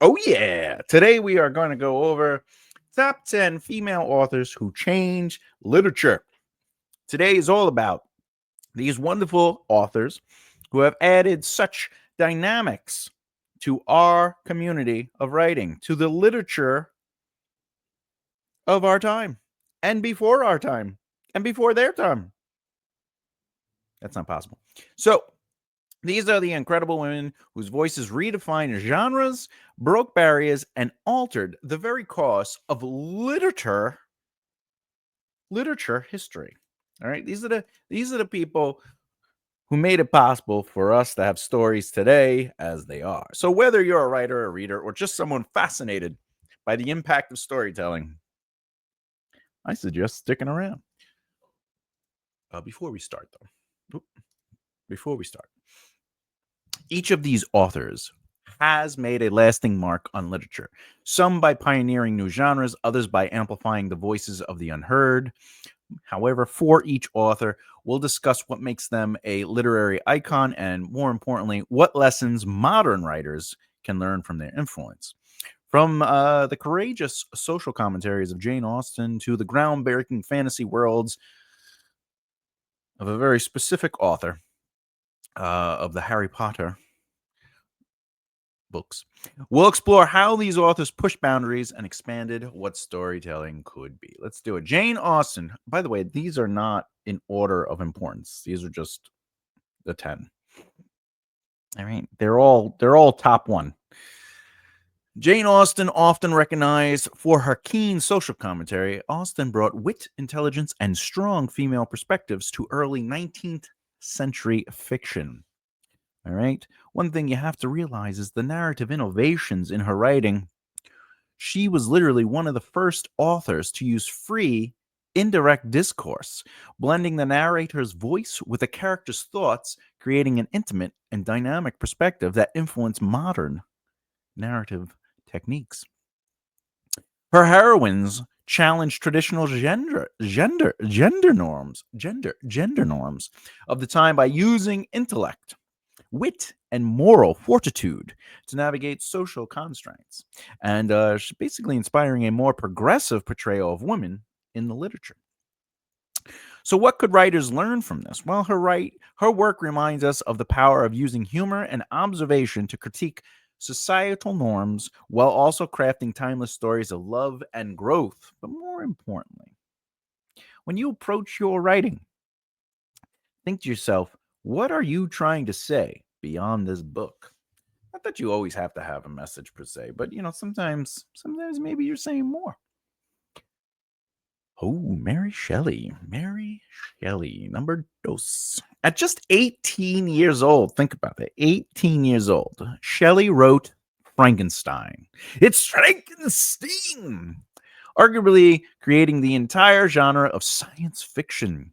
Oh, yeah. Today we are going to go over top 10 female authors who change literature. Today is all about these wonderful authors who have added such dynamics to our community of writing, to the literature of our time, and before our time, and before their time. That's not possible. So, these are the incredible women whose voices redefined genres, broke barriers, and altered the very course of literature history. All right, these are the people who made it possible for us to have stories today as they are. So whether you're a writer, a reader, or just someone fascinated by the impact of storytelling, I suggest sticking around. Before we start, each of these authors has made a lasting mark on literature, some by pioneering new genres, others by amplifying the voices of the unheard. However, for each author, we'll discuss what makes them a literary icon and, more importantly, what lessons modern writers can learn from their influence. From the courageous social commentaries of Jane Austen to the groundbreaking fantasy worlds of a very specific author of the Harry Potter books. We'll explore how these authors pushed boundaries and expanded what storytelling could be. Let's do it. Jane Austen. By the way, these are not in order of importance. These are just the 10. All right. They're all top 1. Jane Austen, often recognized for her keen social commentary, Austen brought wit, intelligence, and strong female perspectives to early 19th century fiction. All right. One thing you have to realize is the narrative innovations in her writing. She was literally one of the first authors to use free, indirect discourse, blending the narrator's voice with the character's thoughts, creating an intimate and dynamic perspective that influenced modern narrative techniques. Her heroines challenged traditional gender norms of the time by using intellect, wit, and moral fortitude to navigate social constraints, and basically inspiring a more progressive portrayal of women in the literature. So, what could writers learn from this? Well, her work reminds us of the power of using humor and observation to critique societal norms while also crafting timeless stories of love and growth. But more importantly, when you approach your writing, think to yourself, what are you trying to say beyond this book? Not that you always have to have a message per se, but sometimes maybe you're saying more. Oh, Mary Shelley. Mary Shelley, number dos. At just 18 years old, think about that, 18 years old, Shelley wrote Frankenstein. It's Frankenstein! Arguably creating the entire genre of science fiction.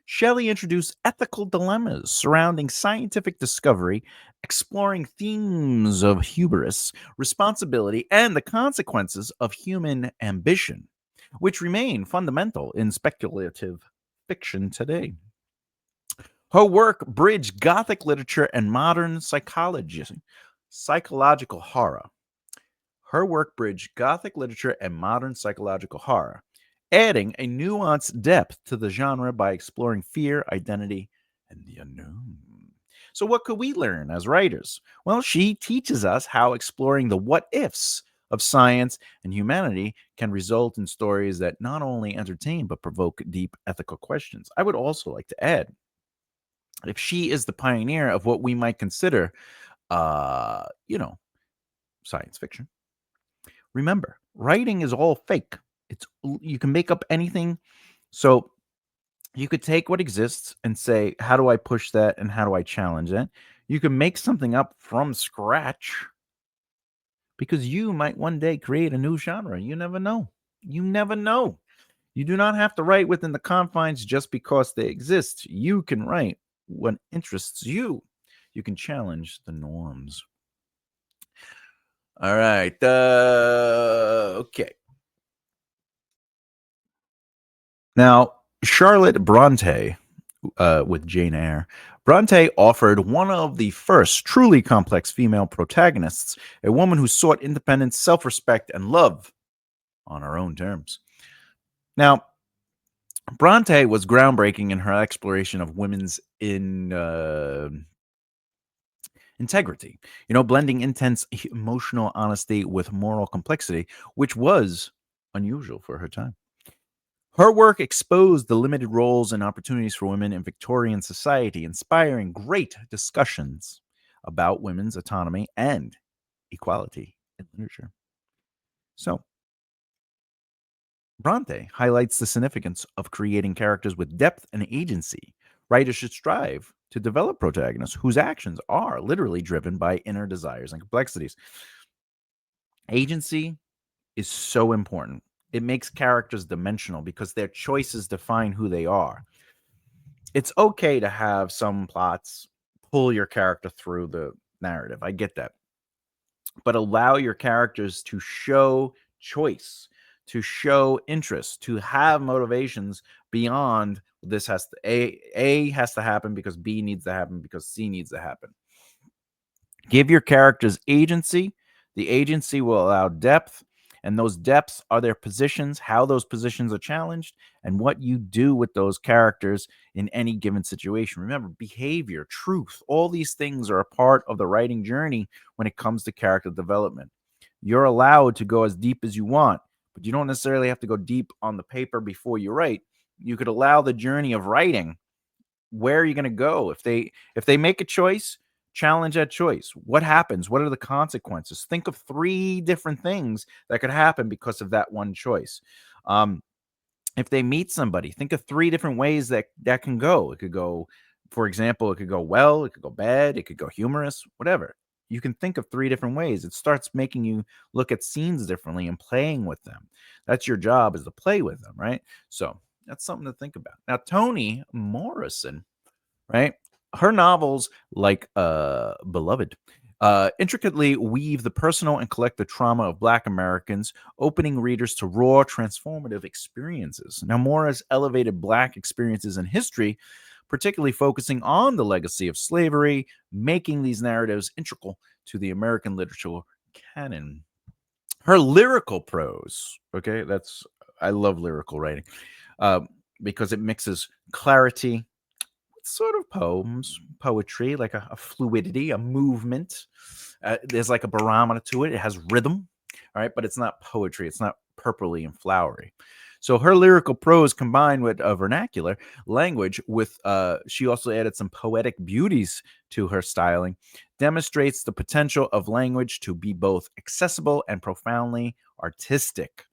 Shelley introduced ethical dilemmas surrounding scientific discovery, exploring themes of hubris, responsibility, and the consequences of human ambition, which remain fundamental in speculative fiction today. Her work bridged Gothic literature and modern psychological horror. Her work bridged Gothic literature and modern psychological horror, adding a nuanced depth to the genre by exploring fear, identity, and the unknown. So, what could we learn as writers? Well, she teaches us how exploring the what ifs of science and humanity can result in stories that not only entertain but provoke deep ethical questions. I would also like to add, if she is the pioneer of what we might consider, uh, you know, science fiction. Remember, writing is all fake. You can make up anything. So you could take what exists and say, how do I push that and how do I challenge that? You can make something up from scratch because you might one day create a new genre. You never know. You never know. You do not have to write within the confines just because they exist. You can write what interests you. You can challenge the norms. All right. Okay. Now, Charlotte Bronte with Jane Eyre, Bronte offered one of the first truly complex female protagonists, a woman who sought independence, self respect, and love on her own terms. Now, Bronte was groundbreaking in her exploration of women's integrity, blending intense emotional honesty with moral complexity, which was unusual for her time. Her work exposed the limited roles and opportunities for women in Victorian society, inspiring great discussions about women's autonomy and equality in literature. So, Bronte highlights the significance of creating characters with depth and agency. Writers should strive to develop protagonists whose actions are literally driven by inner desires and complexities. Agency is so important. It makes characters dimensional because their choices define who they are. It's okay to have some plots pull your character through the narrative. I get that. But allow your characters to show choice, to show interest, to have motivations beyond this has to A has to happen because B needs to happen because C needs to happen. Give your characters agency. The agency will allow depth, and those depths are their positions, how those positions are challenged, and what you do with those characters in any given situation. Remember, behavior, truth, all these things are a part of the writing journey when it comes to character development. You're allowed to go as deep as you want, but you don't necessarily have to go deep on the paper before you write. You could allow the journey of writing. Where are you going to go if they make a choice? Challenge that choice. What happens? What are the consequences? Think of 3 different things that could happen because of that one choice. If they meet somebody, think of 3 different ways that can go. It could go, for example, it could go well, it could go bad, it could go humorous, whatever. You can think of 3 different ways. It starts making you look at scenes differently and playing with them. That's your job, is to play with them, right? So that's something to think about. Now, Toni Morrison, right? Her novels, like Beloved, intricately weave the personal and collective trauma of Black Americans, opening readers to raw, transformative experiences. Now, Morris elevated Black experiences in history, particularly focusing on the legacy of slavery, making these narratives integral to the American literature canon. Her lyrical prose, okay, I love lyrical writing uh, because it mixes clarity, sort of poetry, like a fluidity, a movement. There's like a barometer to it. It has rhythm, all right, but it's not poetry. It's not purpley and flowery. So her lyrical prose combined with a vernacular language with she also added some poetic beauties to her styling, demonstrates the potential of language to be both accessible and profoundly artistic.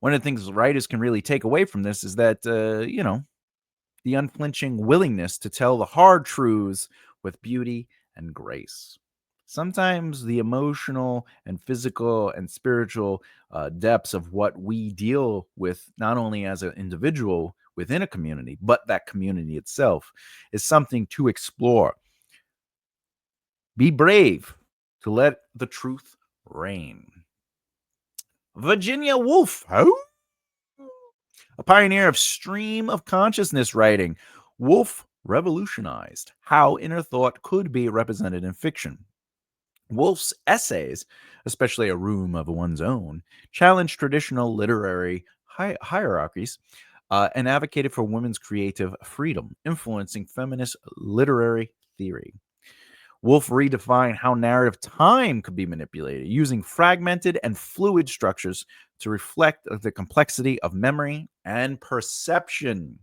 One of the things writers can really take away from this is that the unflinching willingness to tell the hard truths with beauty and grace. Sometimes the emotional and physical and spiritual depths of what we deal with, not only as an individual within a community, but that community itself, is something to explore. Be brave to let the truth reign. Virginia Woolf. Oh? A pioneer of stream of consciousness writing, Woolf revolutionized how inner thought could be represented in fiction. Woolf's essays, especially A Room of One's Own, challenged traditional literary hierarchies and advocated for women's creative freedom, influencing feminist literary theory. Woolf redefined how narrative time could be manipulated, using fragmented and fluid structures to reflect the complexity of memory and perception.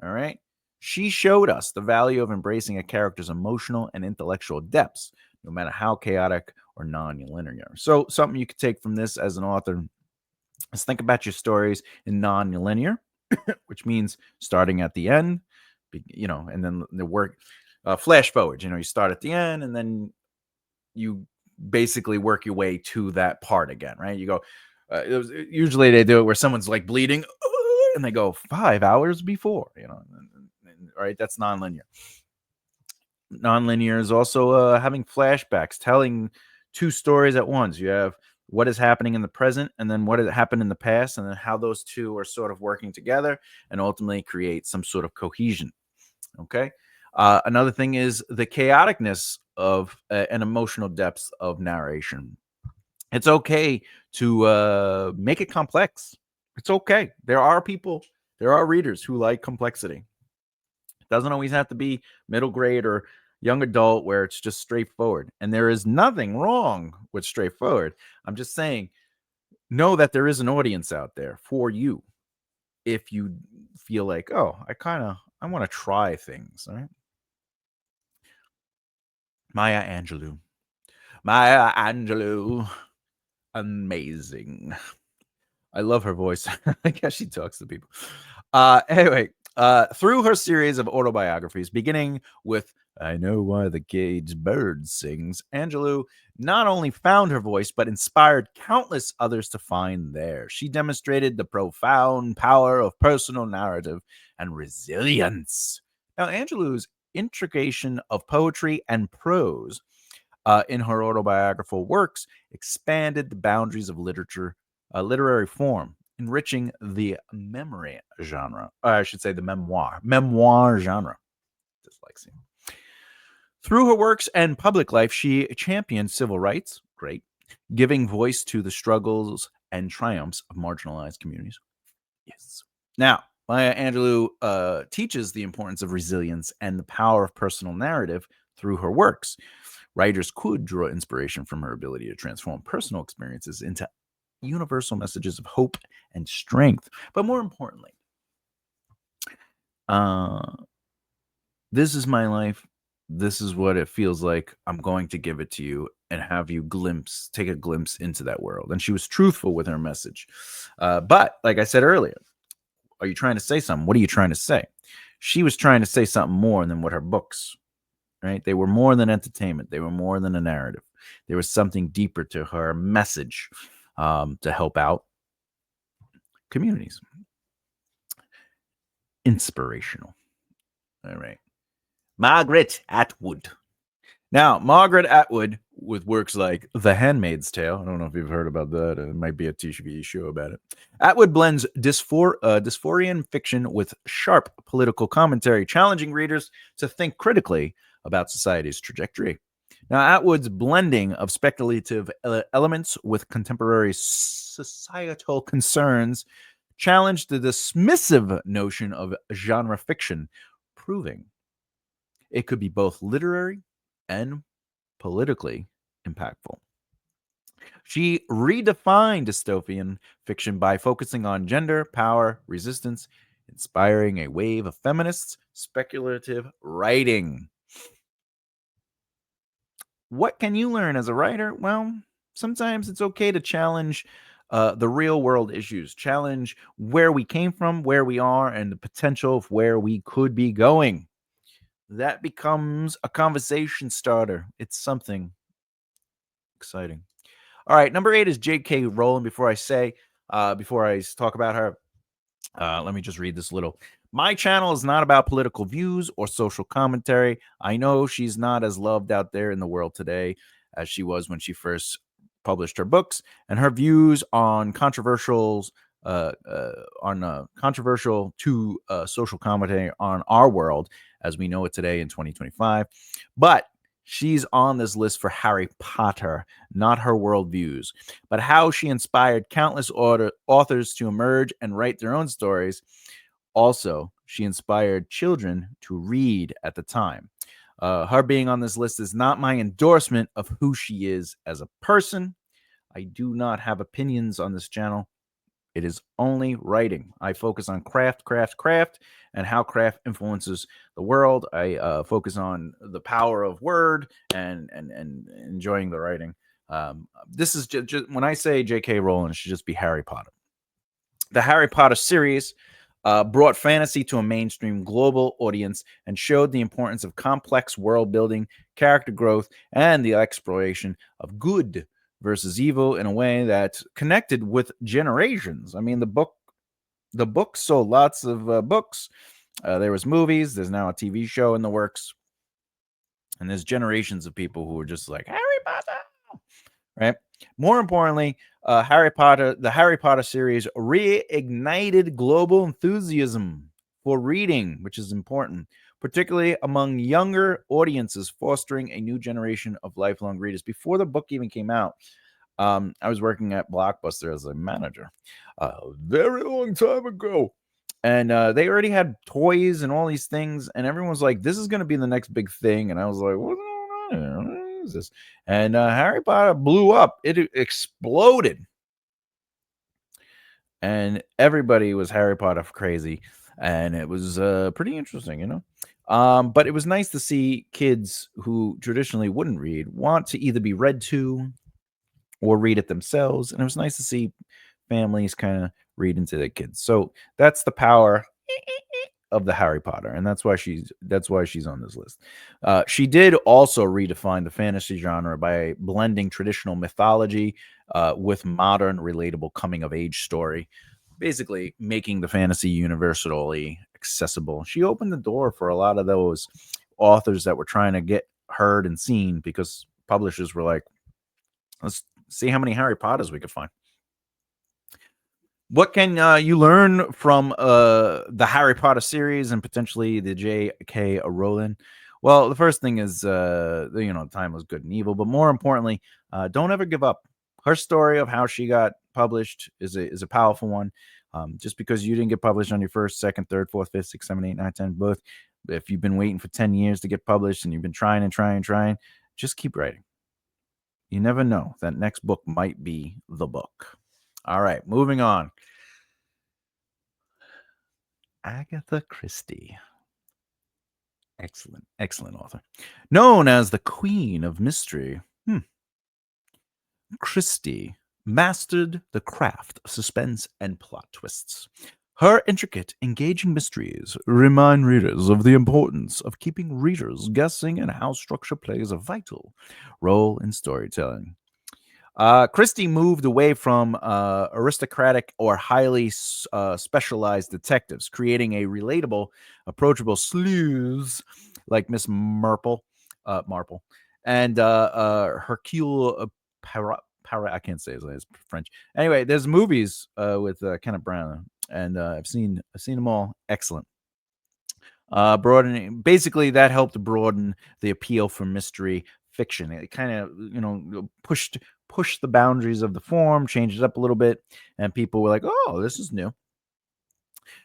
All right. She showed us the value of embracing a character's emotional and intellectual depths, no matter how chaotic or non-linear. So, something you could take from this as an author is think about your stories in non-linear, which means starting at the end, and then the work flash forward. You start at the end and then you basically work your way to that part again, right? You go, usually they do it where someone's like bleeding and they go 5 hours before, right? That's nonlinear. Nonlinear is also having flashbacks, telling 2 stories at once. You have what is happening in the present and then what had happened in the past, and then how those two are sort of working together and ultimately create some sort of cohesion. Okay. Another thing is the chaoticness of an emotional depth of narration. It's okay to make it complex. It's okay. There are readers who like complexity. It doesn't always have to be middle grade or young adult where it's just straightforward. And there is nothing wrong with straightforward. I'm just saying, know that there is an audience out there for you if you feel like, oh, I want to try things. All right. Maya Angelou. Maya Angelou. Amazing. I love her voice. I guess she talks to people. Anyway, through her series of autobiographies, beginning with I Know Why the Caged Bird Sings, Angelou not only found her voice, but inspired countless others to find theirs. She demonstrated the profound power of personal narrative and resilience. Now, Angelou's integration of poetry and prose in her autobiographical works expanded the boundaries of literary form, enriching the memory genre. I should say the memoir genre. Dyslexia. Through her works and public life, she championed civil rights, great, giving voice to the struggles and triumphs of marginalized communities. Yes. Now, Maya Angelou teaches the importance of resilience and the power of personal narrative through her works. Writers could draw inspiration from her ability to transform personal experiences into universal messages of hope and strength. But more importantly, this is my life. This is what it feels like. I'm going to give it to you and have you take a glimpse into that world. And she was truthful with her message. But like I said earlier, are you trying to say something? What are you trying to say? She was trying to say something more than what her books, right? They were more than entertainment. They were more than a narrative. There was something deeper to her message to help out communities. Inspirational. All right. Margaret Atwood. Now, Margaret Atwood, with works like The Handmaid's Tale, I don't know if you've heard about that. It might be a TV show about it. Atwood blends dysphorian fiction with sharp political commentary, challenging readers to think critically about society's trajectory. Now, Atwood's blending of speculative elements with contemporary societal concerns challenged the dismissive notion of genre fiction, proving it could be both literary and politically impactful. She redefined dystopian fiction by focusing on gender, power, resistance, inspiring a wave of feminist speculative writing. What can you learn as a writer? Well, sometimes it's okay to challenge the real world issues, challenge where we came from, where we are, and the potential of where we could be going. That becomes a conversation starter. It's something exciting. All right, number 8 is J.K. Rowling. Before I talk about her, let me just read this little. My channel is not about political views or social commentary. I know she's not as loved out there in the world today as she was when she first published her books, and her views on controversial to social commentary on our world as we know it today in 2025. But she's on this list for Harry Potter, not her worldviews, but how she inspired countless authors to emerge and write their own stories. Also, she inspired children to read at the time. Her being on this list is not my endorsement of who she is as a person. I do not have opinions on this channel. It is only writing. I focus on craft, and how craft influences the world. I focus on the power of word and enjoying the writing. This is just when I say J.K. Rowling, it should just be Harry Potter. The Harry Potter series brought fantasy to a mainstream global audience and showed the importance of complex world building, character growth, and the exploration of good versus evil in a way that connected with generations. I mean, the book sold lots of books. There was movies. There's now a TV show in the works, and there's generations of people who are just like Harry Potter, right? More importantly, the Harry Potter series reignited global enthusiasm for reading, which is important, particularly among younger audiences, fostering a new generation of lifelong readers. Before the book even came out, I was working at Blockbuster as a manager a very long time ago. And they already had toys and all these things, and everyone was like, "This is going to be the next big thing." And I was like, "What's going on? What is this?" And Harry Potter blew up; it exploded, and everybody was Harry Potter crazy, and it was pretty interesting, you know. But it was nice to see kids who traditionally wouldn't read want to either be read to or read it themselves, and it was nice to see families kind of reading to their kids. So that's the power of the Harry Potter, and that's why she's on this list. She did also redefine the fantasy genre by blending traditional mythology with modern, relatable coming of age story, basically making the fantasy universally accessible. She opened the door for a lot of those authors that were trying to get heard and seen because publishers were like, "Let's see how many Harry Potters we could find." What can you learn from the Harry Potter series and potentially the J.K. Rowling? Well, the first thing is, time was good and evil, but more importantly, don't ever give up. Her story of how she got published is a powerful one. Just because you didn't get published on your first, second, third, fourth, fifth, sixth, seven, eight, nine, 10 book, if you've been waiting for 10 years to get published and you've been trying and trying and trying, just keep writing. You never know. That next book might be the book. All right, moving on. Agatha Christie. Excellent, excellent author. Known as the Queen of Mystery, Christie mastered the craft of suspense and plot twists. Her intricate, engaging mysteries remind readers of the importance of keeping readers guessing and how structure plays a vital role in storytelling. Christie moved away from aristocratic or highly specialized detectives, creating a relatable, approachable sleuths like Miss Marple, and Hercule I can't say his name; it's French. Anyway, there's movies with Kenneth Branagh, and I've seen them all. Excellent. Broadening basically that helped broaden the appeal for mystery fiction. It kind of pushed the boundaries of the form, changed it up a little bit, and people were like, "Oh, this is new."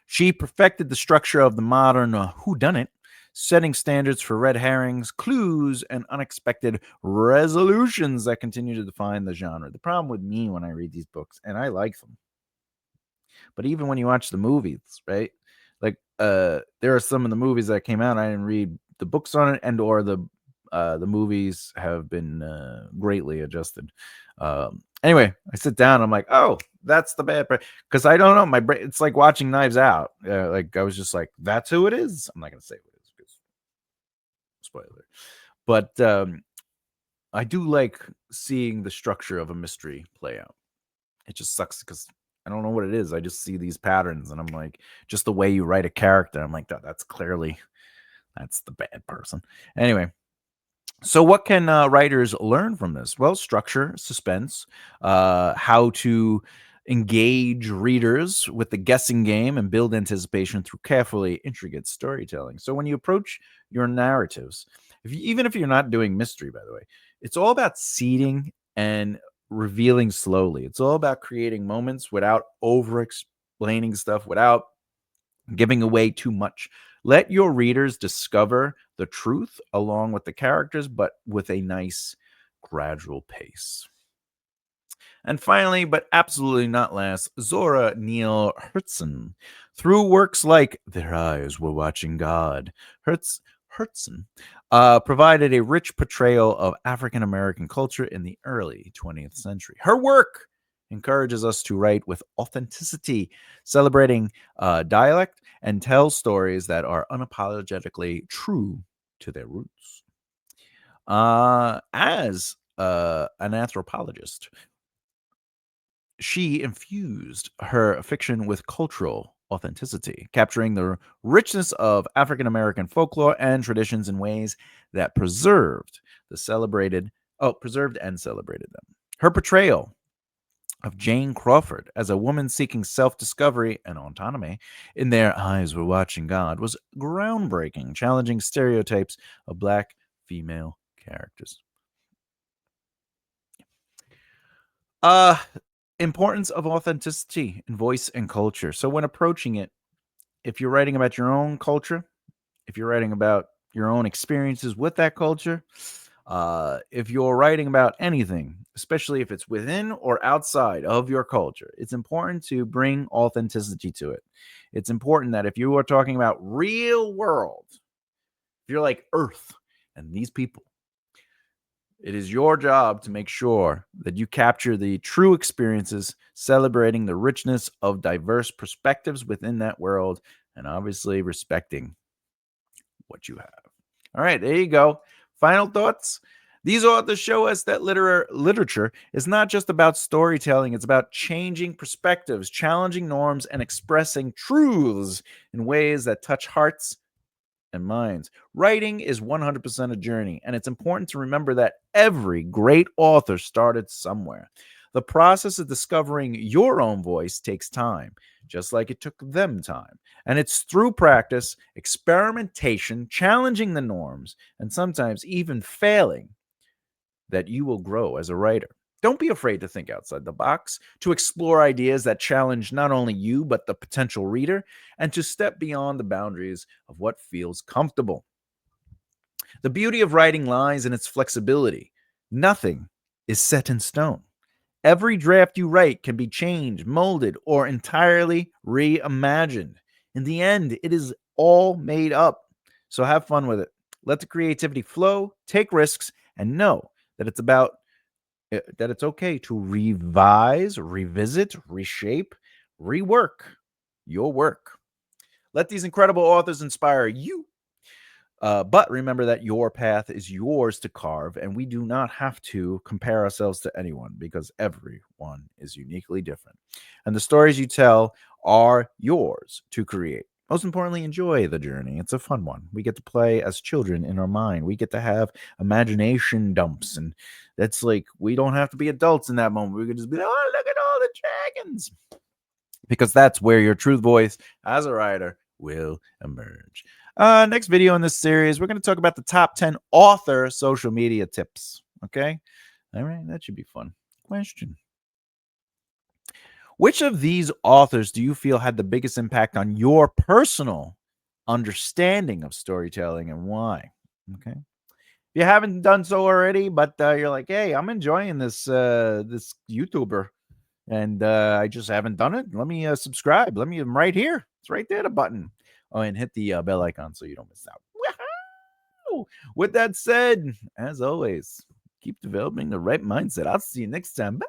She perfected the structure of the modern whodunit, setting standards for red herrings, clues, and unexpected resolutions that continue to define the genre. The problem with me when I read these books, and I like them, but even when you watch the movies, right? Like there are some of the movies that came out, I didn't read the books on it, and or the movies have been greatly adjusted. Anyway, I sit down, I'm like, oh, that's the bad part, because I don't know, my brain. It's like watching Knives Out. Like I was just like, that's who it is. I'm not gonna say who it is because spoiler. But I do like seeing the structure of a mystery play out. It just sucks because I don't know what it is. I just see these patterns, and I'm like, just the way you write a character, I'm like, that's clearly that's the bad person. Anyway, so what can writers learn from this? Well, structure, suspense, how to engage readers with the guessing game and build anticipation through carefully intricate storytelling. So when you approach your narratives, even if you're not doing mystery, by the way, it's all about seeding and revealing slowly. It's all about creating moments without over explaining stuff, without giving away too much. Let your readers discover the truth along with the characters, but with a nice gradual pace. And finally, but absolutely not last, Zora Neale Hurston. Through works like Their Eyes Were Watching God, Hurston provided a rich portrayal of African American culture in the early 20th century. Her work encourages us to write with authenticity, celebrating dialect, and tell stories that are unapologetically true to their roots. As an anthropologist, she infused her fiction with cultural authenticity, capturing the richness of African American folklore and traditions in ways that preserved and celebrated them. Her portrayal of Jane Crawford as a woman seeking self discovery and autonomy, in their eyes were watching God, was groundbreaking, challenging stereotypes of black female characters. Uh, Importance of authenticity in voice and culture. So, when approaching it, if you're writing about your own culture, if you're writing about your own experiences with that culture, if you're writing about anything, especially if it's within or outside of your culture, it's important to bring authenticity to it. It's important that if you are talking about real world, if you're like Earth and these people, it is your job to make sure that you capture the true experiences, celebrating the richness of diverse perspectives within that world, and obviously respecting what you have. All right, there you go. Final thoughts. These authors show us that literature is not just about storytelling, it's about changing perspectives, challenging norms, and expressing truths in ways that touch hearts and minds. Writing is 100% a journey, and it's important to remember that every great author started somewhere. The process of discovering your own voice takes time, just like it took them time. And it's through practice, experimentation, challenging the norms, and sometimes even failing that you will grow as a writer. Don't be afraid to think outside the box, to explore ideas that challenge not only you, but the potential reader, and to step beyond the boundaries of what feels comfortable. The beauty of writing lies in its flexibility. Nothing is set in stone. Every draft you write can be changed, molded, or entirely reimagined. In the end, it is all made up. So have fun with it. Let the creativity flow, take risks, and know that it's okay to revise, revisit, reshape, rework your work. Let these incredible authors inspire you. But remember that your path is yours to carve, and we do not have to compare ourselves to anyone because everyone is uniquely different. And the stories you tell are yours to create. Most importantly, enjoy the journey. It's a fun one. We get to play as children in our mind. We get to have imagination dumps. And that's like, we don't have to be adults in that moment. We could just be like, oh, look at all the dragons. Because that's where your truth voice as a writer will emerge. Next video in this series, we're going to talk about the top 10 author social media tips. Okay? All right, that should be fun. Question. Which of these authors do you feel had the biggest impact on your personal understanding of storytelling and why? Okay. If you haven't done so already, but you're like, hey, I'm enjoying this YouTuber and I just haven't done it. Let me subscribe. I'm right here. It's right there, the button. Oh, and hit the bell icon so you don't miss out. Woo-hoo! With that said, as always, keep developing the right mindset. I'll see you next time. Bye.